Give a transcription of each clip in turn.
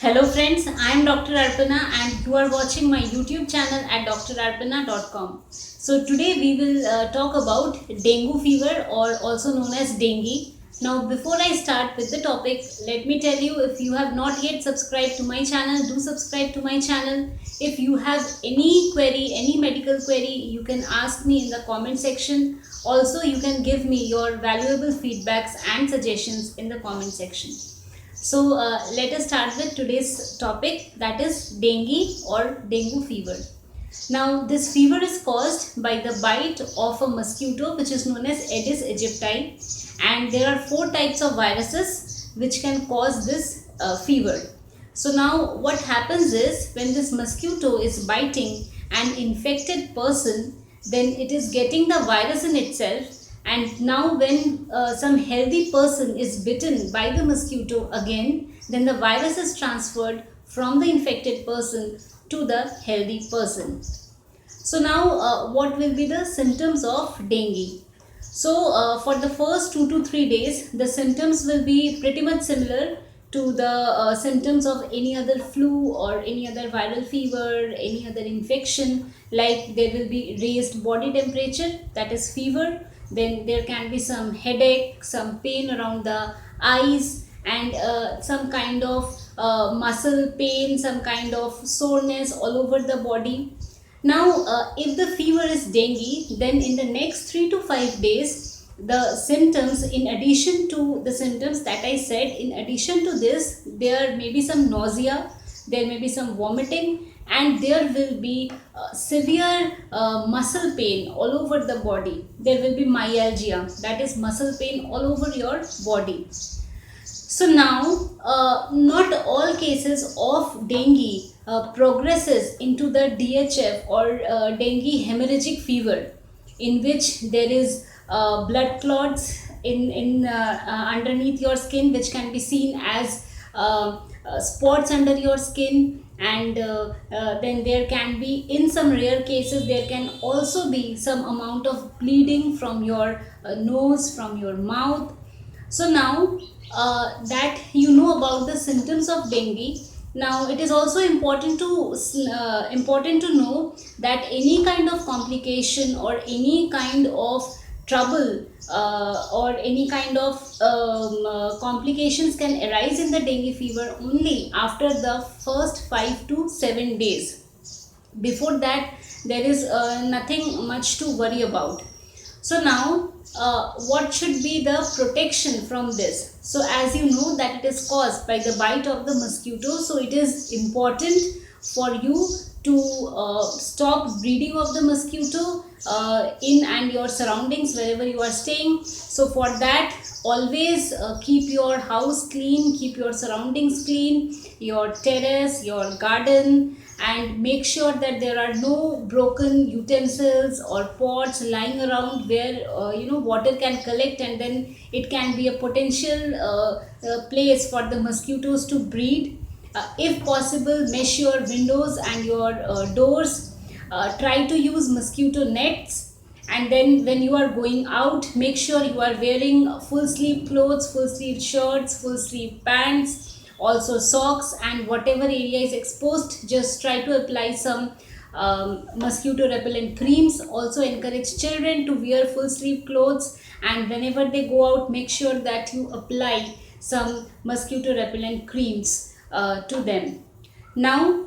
Hello friends, I am Dr. Arpana and you are watching my YouTube channel at drarpana.com. So today we will talk about dengue fever or also known as dengue. Now before I start with the topic, let me tell you, if you have not yet subscribed to my channel, do subscribe to my channel. If you have any query, any medical query, you can ask me in the comment section. Also you can give me your valuable feedbacks and suggestions in the comment section. So let us start with today's topic, that is dengue or dengue fever. Now this fever is caused by the bite of a mosquito which is known as Aedes aegypti, and there are 4 types of viruses which can cause this fever. So now what happens is, when this mosquito is biting an infected person, then it is getting the virus in itself, and now when some healthy person is bitten by the mosquito again, then the virus is transferred from the infected person to the healthy person. So now what will be the symptoms of dengue? So for the first 2 to 3 days, the symptoms will be pretty much similar to the symptoms of any other flu or any other viral fever, any other infection. Like there will be raised body temperature, that is fever. Then there can be some headache, some pain around the eyes, and some kind of muscle pain, some kind of soreness all over the body. Now if the fever is dengue, then in the next 3 to 5 days, the symptoms, in addition to the symptoms that I said, in addition to this, there may be some nausea, there may be some vomiting, and there will be severe muscle pain all over the body. There will be myalgia, that is muscle pain all over your body. So now not all cases of dengue progresses into the DHF or dengue hemorrhagic fever, in which there is blood clots in underneath your skin, which can be seen as spots under your skin, and then there can be, in some rare cases, there can also be some amount of bleeding from your nose, from your mouth. So now that you know about the symptoms of dengue, now it is also important to know that any kind of complication or any kind of trouble or any kind of complications can arise in the dengue fever only after the first 5 to 7 days. Before that, there is nothing much to worry about. So now what should be the protection from this? So as you know that it is caused by the bite of the mosquito, so it is important for you to stop breeding of the mosquito in and your surroundings wherever you are staying. So for that, always keep your house clean, keep your surroundings clean, your terrace, your garden, and make sure that there are no broken utensils or pots lying around where water can collect, and then it can be a potential place for the mosquitoes to breed. If possible, mesh your windows and your doors. Try to use mosquito nets, and then when you are going out, make sure you are wearing full sleeve clothes, full sleeve shirts, full sleeve pants, also socks, and whatever area is exposed, just try to apply some mosquito repellent creams. Also encourage children to wear full sleeve clothes, and whenever they go out, make sure that you apply some mosquito repellent creams to them. Now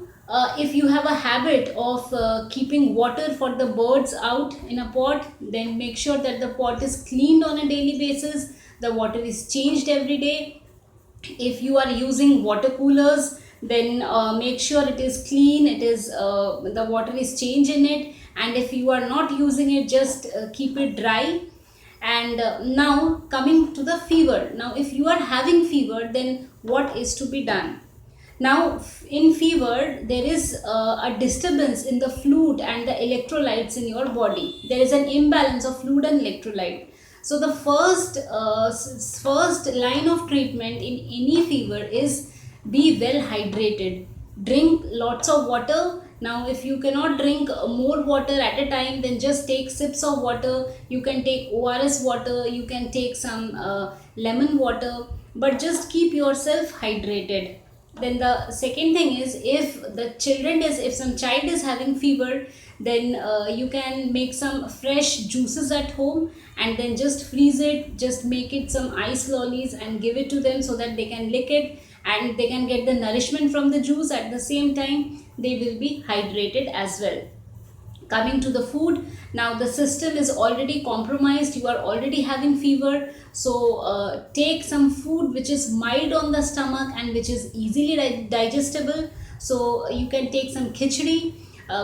if you have a habit of keeping water for the birds out in a pot, then make sure that the pot is cleaned on a daily basis, the water is changed every day. If you are using water coolers, then make sure it is clean, it is the water is changed in it, and if you are not using it, just keep it dry. And now coming to the fever. Now if you are having fever, then what is to be done? Now in fever, there is a disturbance in the fluid and the electrolytes in your body. There is an imbalance of fluid and electrolyte. So the first line of treatment in any fever is be well hydrated. Drink lots of water. Now if you cannot drink more water at a time, then just take sips of water. You can take ORS water, you can take some lemon water, but just keep yourself hydrated. Then the second thing is, if some child is having fever, then you can make some fresh juices at home and then just freeze it, just make it some ice lollies and give it to them so that they can lick it and they can get the nourishment from the juice. At the same time, they will be hydrated as well. Coming to the food, now the system is already compromised, you are already having fever, so take some food which is mild on the stomach and which is easily digestible. So you can take some khichdi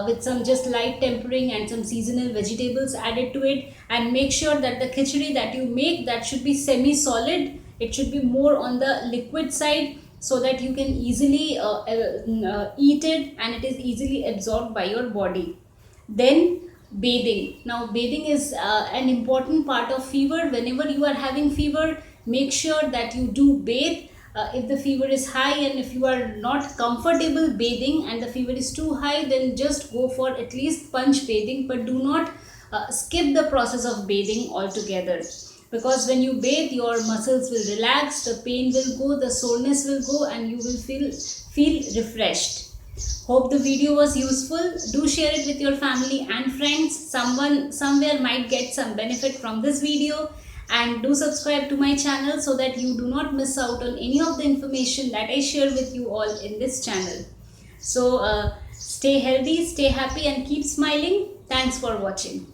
with some just light tempering and some seasonal vegetables added to it, and make sure that the khichdi that you make, that should be semi solid, it should be more on the liquid side, so that you can easily eat it and it is easily absorbed by your body. Then bathing. Now bathing is an important part of fever. Whenever you are having fever, make sure that you do bathe. If the fever is high and if you are not comfortable bathing and the fever is too high, then just go for at least punch bathing, but do not skip the process of bathing altogether, because when you bathe, your muscles will relax, the pain will go, the soreness will go, and you will feel refreshed. Hope the video was useful. Do share it with your family and friends. Someone somewhere might get some benefit from this video, and do subscribe to my channel so that you do not miss out on any of the information that I share with you all in this channel. So stay healthy, stay happy and keep smiling. Thanks for watching.